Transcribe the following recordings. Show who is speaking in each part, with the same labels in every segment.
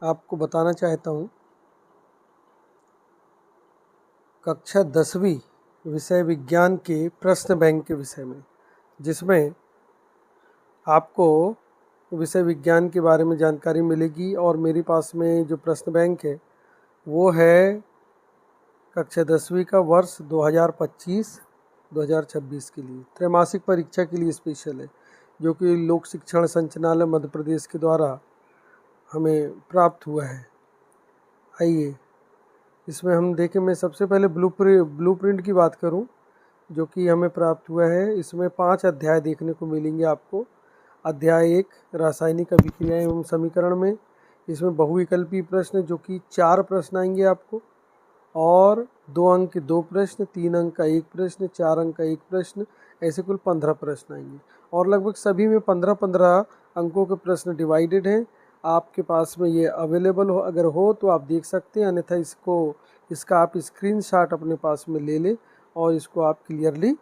Speaker 1: आपको बताना चाहता हूँ कक्षा 10वीं विषय विज्ञान के प्रश्न बैंक के विषय में, जिसमें आपको विषय विज्ञान के बारे में जानकारी मिलेगी। और मेरे पास में जो प्रश्न बैंक है वो है कक्षा 10वीं का वर्ष 2025-2026 के लिए त्रैमासिक परीक्षा के लिए स्पेशल है, जो कि लोक शिक्षण संचालनालय मध्य प्रदेश के द्वारा हमें प्राप्त हुआ है। आइए इसमें हम देखें। मैं सबसे पहले ब्लूप्रिंट की बात करूं, जो कि हमें प्राप्त हुआ है। इसमें 5 अध्याय देखने को मिलेंगे आपको। अध्याय 1 रासायनिक अभिक्रिया एवं समीकरण में इसमें बहुविकल्पीय प्रश्न, जो कि 4 प्रश्न आएंगे आपको, और 2 अंक के 2 प्रश्न, 3 अंक का 1 प्रश्न, 4 अंक का 1 प्रश्न, ऐसे कुल 15 प्रश्न आएंगे। और लगभग सभी में 15-15 अंकों के प्रश्न डिवाइडेड हैं। आपके पास में ये अवेलेबल हो, अगर हो तो आप देख सकते हैं, अन्यथा इसका आप स्क्रीनशॉट अपने पास में ले लें और इसको आप क्लियरली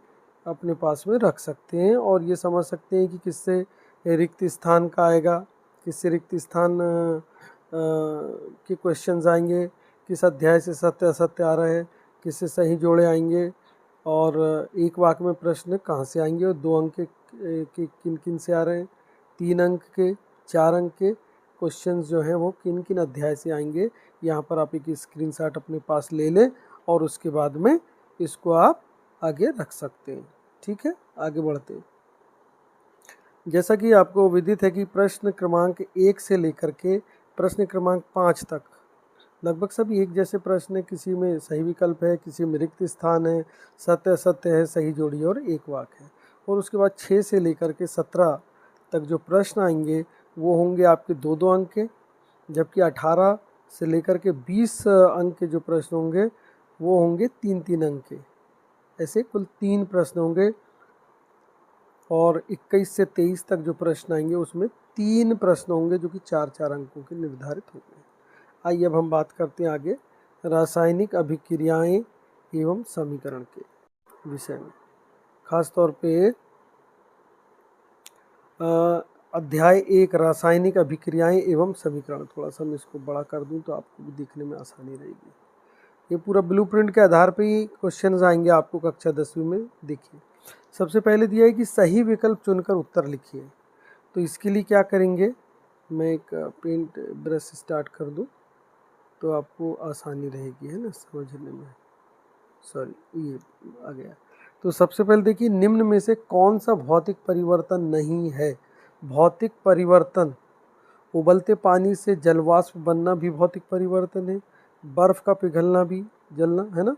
Speaker 1: अपने पास में रख सकते हैं और ये समझ सकते हैं कि किससे रिक्त स्थान का आएगा, किससे रिक्त स्थान के क्वेश्चंस आएंगे, किस अध्याय से सत्य असत्य आ रहा है, किससे सही जोड़े आएंगे, और एक वाक्य में प्रश्न कहाँ से आएंगे, और 2 अंक के किन किन से आ रहे हैं, 3 अंक के, 4 अंक के क्वेश्चंस जो हैं वो किन किन अध्याय से आएंगे। यहाँ पर आप एक स्क्रीनशॉट अपने पास ले लें और उसके बाद में इसको आप आगे रख सकते हैं। ठीक है, आगे बढ़ते हैं। जैसा कि आपको विदित है कि प्रश्न क्रमांक 1 से लेकर के प्रश्न क्रमांक 5 तक लगभग सभी एक जैसे प्रश्न है। किसी में सही विकल्प है, किसी में रिक्त स्थान है, सत्य असत्य है, सही जोड़ी और एक वाक्य है। और उसके बाद 6 से लेकर के 17 तक जो प्रश्न आएंगे वो होंगे आपके 2-2 अंक के, जबकि 18 से लेकर के 20 अंक के जो प्रश्न होंगे वो होंगे 3-3 अंक के। ऐसे कुल 3 प्रश्न होंगे। और 21 से 23 तक जो प्रश्न आएंगे उसमें 3 प्रश्न होंगे, जो कि 4-4 अंकों के निर्धारित होंगे। आइए अब हम बात करते हैं आगे रासायनिक अभिक्रियाएं एवं समीकरण के विषय में। खास तौर पे अध्याय 1 रासायनिक अभिक्रियाएं एवं समीकरण, थोड़ा सा मैं इसको बड़ा कर दूं तो आपको भी देखने में आसानी रहेगी। ये पूरा ब्लूप्रिंट के आधार पे ही क्वेश्चंस आएंगे आपको कक्षा 10वीं में। देखिए, सबसे पहले दिया है कि सही विकल्प चुनकर उत्तर लिखिए। तो इसके लिए क्या करेंगे, मैं एक पेंट ब्रश स्टार्ट कर दूं तो आपको आसानी रहेगी, है ना, समझने में। सॉरी, ये आ गया। तो सबसे पहले देखिए, निम्न में से कौन सा भौतिक परिवर्तन नहीं है। भौतिक परिवर्तन, उबलते पानी से जलवाष्प बनना भी भौतिक परिवर्तन है, बर्फ़ का पिघलना भी, जलना, है ना,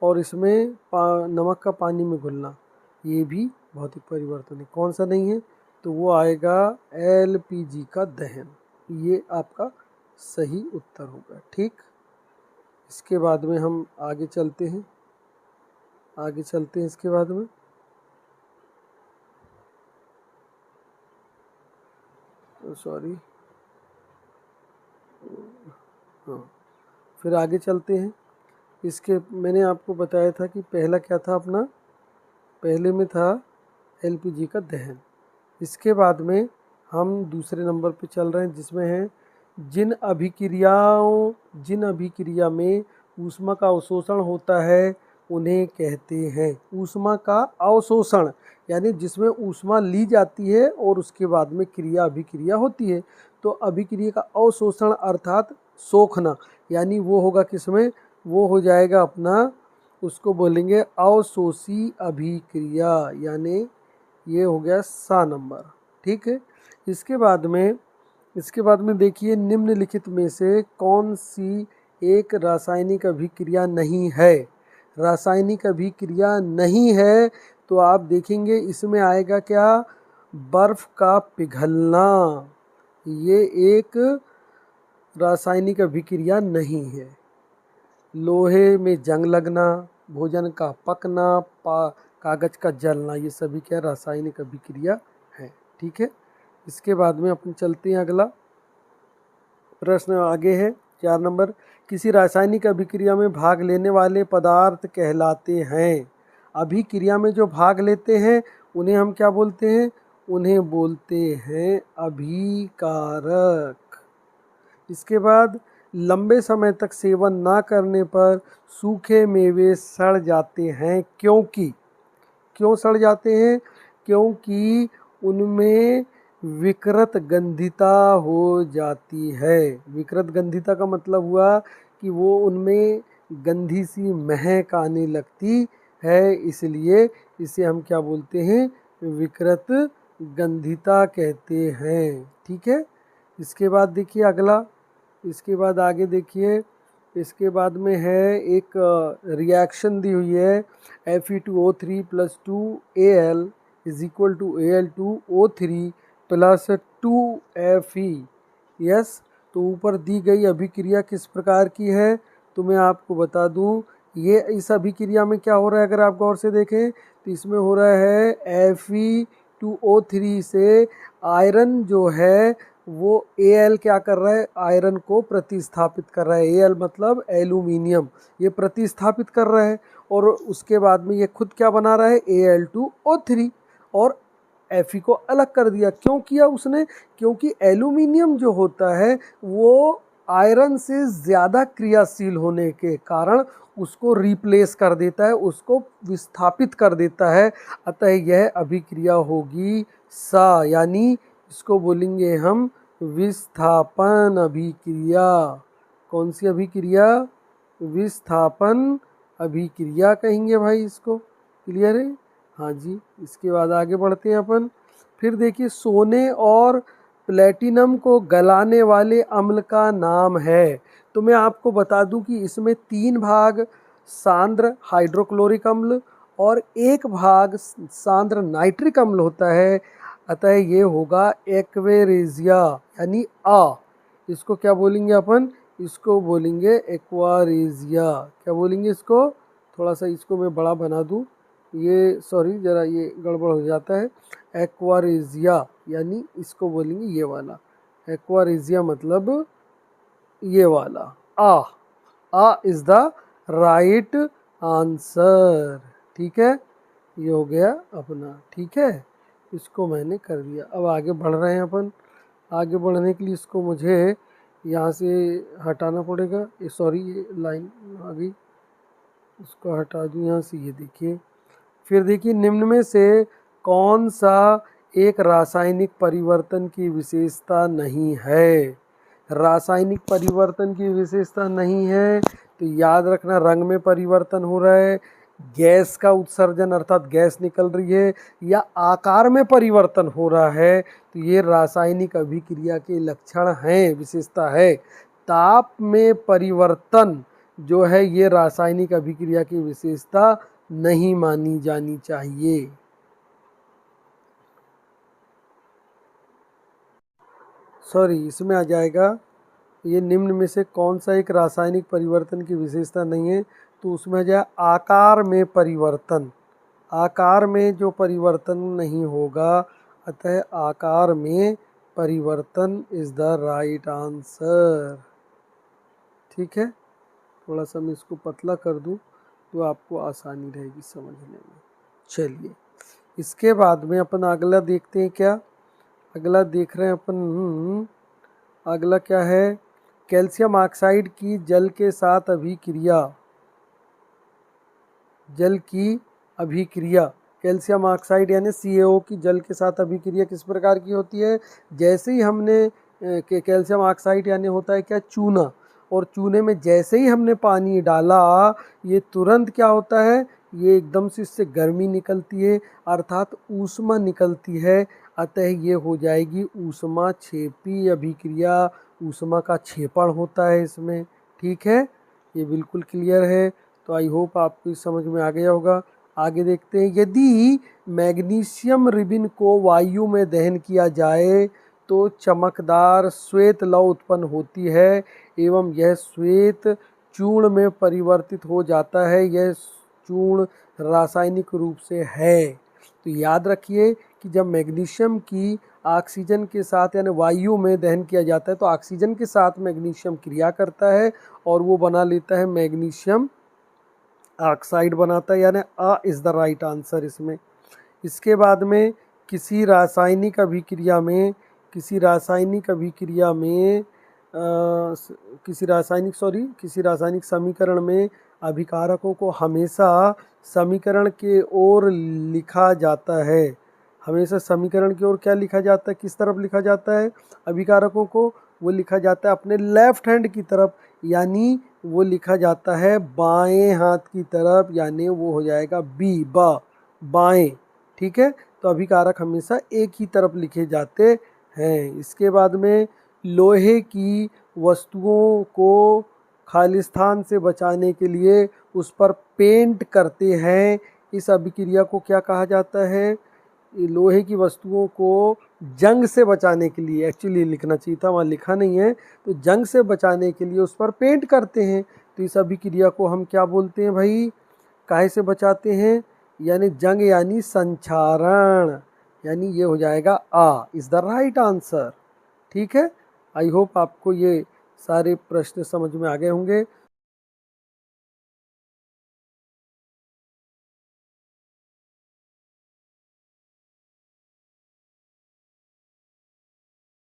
Speaker 1: और इसमें नमक का पानी में घुलना, ये भी भौतिक परिवर्तन है। कौन सा नहीं है, तो वो आएगा LPG का दहन। ये आपका सही उत्तर होगा। ठीक, इसके बाद में हम आगे चलते हैं। इसके बाद में सॉरी, हाँ, फिर आगे चलते हैं। इसके मैंने आपको बताया था कि पहला क्या था अपना, पहले में था LPG का दहन। इसके बाद में हम दूसरे नंबर पे चल रहे हैं, जिसमें है जिन अभिक्रिया में ऊष्मा का अवशोषण होता है उन्हें कहते हैं। ऊष्मा का अवशोषण यानी जिसमें ऊष्मा ली जाती है और उसके बाद में अभिक्रिया होती है। तो अभिक्रिया का अवशोषण अर्थात सोखना, यानी वो होगा किसमें, वो हो जाएगा अपना, उसको बोलेंगे अवशोषी अभिक्रिया, यानी ये हो गया 7 नंबर। ठीक है, इसके बाद में देखिए, निम्नलिखित में से कौन सी एक रासायनिक अभिक्रिया नहीं है। रासायनिक अभिक्रिया नहीं है तो आप देखेंगे इसमें आएगा क्या, बर्फ का पिघलना। ये एक रासायनिक अभिक्रिया नहीं है। लोहे में जंग लगना, भोजन का पकना, कागज का जलना, ये सभी क्या रासायनिक अभिक्रिया है। ठीक है, इसके बाद में अपन चलते हैं। अगला प्रश्न आगे है 4 नंबर, किसी रासायनिक अभिक्रिया में भाग लेने वाले पदार्थ कहलाते हैं। अभिक्रिया में जो भाग लेते हैं उन्हें हम क्या बोलते हैं, उन्हें बोलते हैं अभिकारक। इसके बाद लंबे समय तक सेवन ना करने पर सूखे मेवे सड़ जाते हैं, क्यों सड़ जाते हैं? क्योंकि उनमें विकृत गंधिता हो जाती है। विकृत गंधिता का मतलब हुआ कि वो उनमें गंदी सी महक आने लगती है, इसलिए इसे हम क्या बोलते हैं? विकृत गंधिता कहते हैं। ठीक है। इसके बाद देखिए अगला, इसके बाद आगे देखिए, इसके बाद में है एक रिएक्शन दी हुई है Fe2O3 + 2Al is equal to Al2O3 + 2Fe। Yes, तो ऊपर दी गई अभिक्रिया किस प्रकार की है तो मैं आपको बता दूं। ये इस अभिक्रिया में क्या हो रहा है, अगर आप गौर से देखें तो इसमें हो रहा है Fe2O3 से आयरन जो है वो Al क्या कर रहा है, आयरन को प्रतिस्थापित कर रहा है। Al मतलब एल्यूमिनियम, ये प्रतिस्थापित कर रहा है और उसके बाद में ये खुद क्या बना रहा है, Al2O3, और Fe को अलग कर दिया। क्यों किया उसने? क्योंकि एल्यूमिनियम जो होता है वो आयरन से ज़्यादा क्रियाशील होने के कारण उसको रिप्लेस कर देता है, उसको विस्थापित कर देता है। अतः यह अभिक्रिया होगी सा, यानी इसको बोलेंगे हम विस्थापन अभिक्रिया। कौन सी अभिक्रिया? विस्थापन अभिक्रिया कहेंगे भाई इसको। क्लियर है? हाँ जी। इसके बाद आगे बढ़ते हैं अपन। फिर देखिए, सोने और प्लेटिनम को गलाने वाले अम्ल का नाम है। तो मैं आपको बता दूं कि इसमें 3 भाग सांद्र हाइड्रोक्लोरिक अम्ल और 1 भाग सांद्र नाइट्रिक अम्ल होता है। अतः ये होगा एक्वेरेजिया, यानी आ। इसको क्या बोलेंगे अपन? इसको बोलेंगे एक्वारेजिया। क्या बोलेंगे इसको? थोड़ा सा इसको मैं बड़ा बना दूं, ये सॉरी ज़रा ये गड़बड़ हो जाता है। एक्वारेजिया यानी इसको बोलेंगे ये वाला। एक्वारेजिया मतलब ये वाला। आ इज़ द राइट आंसर। ठीक है, ये हो गया अपना। ठीक है, इसको मैंने कर दिया। अब आगे बढ़ रहे हैं अपन। आगे बढ़ने के लिए इसको मुझे यहाँ से हटाना पड़ेगा। ये सॉरी, ये लाइन आ गई, इसको हटा दूँ यहाँ से। ये देखिए, फिर देखिए, निम्न में से कौन सा एक रासायनिक परिवर्तन की विशेषता नहीं है? रासायनिक परिवर्तन की विशेषता नहीं है तो याद रखना, रंग में परिवर्तन हो रहा है, गैस का उत्सर्जन अर्थात गैस निकल रही है, या आकार में परिवर्तन हो रहा है, तो ये रासायनिक अभिक्रिया के लक्षण हैं, विशेषता है। ताप में परिवर्तन जो है ये रासायनिक अभिक्रिया की विशेषता नहीं मानी जानी चाहिए। सॉरी, इसमें आ जाएगा, ये निम्न में से कौन सा एक रासायनिक परिवर्तन की विशेषता नहीं है, तो उसमें आ जाए आकार में परिवर्तन। आकार में जो परिवर्तन नहीं होगा, अतः आकार में परिवर्तन इज़ द राइट आंसर। ठीक है, थोड़ा सा मैं इसको पतला कर दूं तो आपको आसानी रहेगी समझने में। चलिए, इसके बाद में अपन अगला देखते हैं। क्या अगला देख रहे हैं अपन? अगला क्या है? कैल्शियम ऑक्साइड की जल के साथ अभिक्रिया। जल की अभिक्रिया, कैल्शियम ऑक्साइड यानी CaO की जल के साथ अभिक्रिया किस प्रकार की होती है? जैसे ही हमने कैल्शियम ऑक्साइड यानी होता है क्या, चूना, और चूने में जैसे ही हमने पानी डाला, ये तुरंत क्या होता है, ये एकदम से इससे गर्मी निकलती है अर्थात ऊष्मा निकलती है। अतः ये हो जाएगी ऊष्मा क्षेपी अभिक्रिया। ऊष्मा का क्षेपण होता है इसमें। ठीक है, ये बिल्कुल क्लियर है। तो आई होप आपको समझ में आ गया होगा। आगे देखते हैं। यदि मैग्नीशियम रिबिन को वायु में दहन किया जाए तो चमकदार श्वेत लौ उत्पन्न होती है एवं यह श्वेत चूर्ण में परिवर्तित हो जाता है। यह चूर्ण रासायनिक रूप से है। तो याद रखिए कि जब मैग्नीशियम की ऑक्सीजन के साथ यानी वायु में दहन किया जाता है तो ऑक्सीजन के साथ मैग्नीशियम क्रिया करता है और वो बना लेता है मैग्नीशियम ऑक्साइड बनाता है, यानी आ इज़ द राइट आंसर इसमें। इसके बाद में किसी रासायनिक अभिक्रिया में किसी रासायनिक समीकरण में अभिकारकों को हमेशा समीकरण के ओर लिखा जाता है। हमेशा समीकरण की ओर क्या लिखा जाता है, किस तरफ लिखा जाता है अभिकारकों को? वो लिखा जाता है अपने लेफ्ट हैंड की तरफ, यानी वो लिखा जाता है बाएं हाथ की तरफ, यानी वो हो जाएगा बी, बाएं। ठीक है, तो अभिकारक हमेशा एक ही तरफ लिखे जाते हैं। इसके बाद में लोहे की वस्तुओं को खालिस्तान से बचाने के लिए उस पर पेंट करते हैं। इस अभिक्रिया को क्या कहा जाता है? लोहे की वस्तुओं को जंग से बचाने के लिए, एक्चुअली लिखना चाहिए था, वहाँ लिखा नहीं है, तो जंग से बचाने के लिए उस पर पेंट करते हैं। तो इस अभिक्रिया को हम क्या बोलते हैं भाई? काहे से बचाते हैं? यानी जंग यानी संक्षारण, यानी ये हो जाएगा आ, इज़ द राइट आंसर। ठीक है, आई होप आपको ये सारे प्रश्न समझ में आ गए होंगे।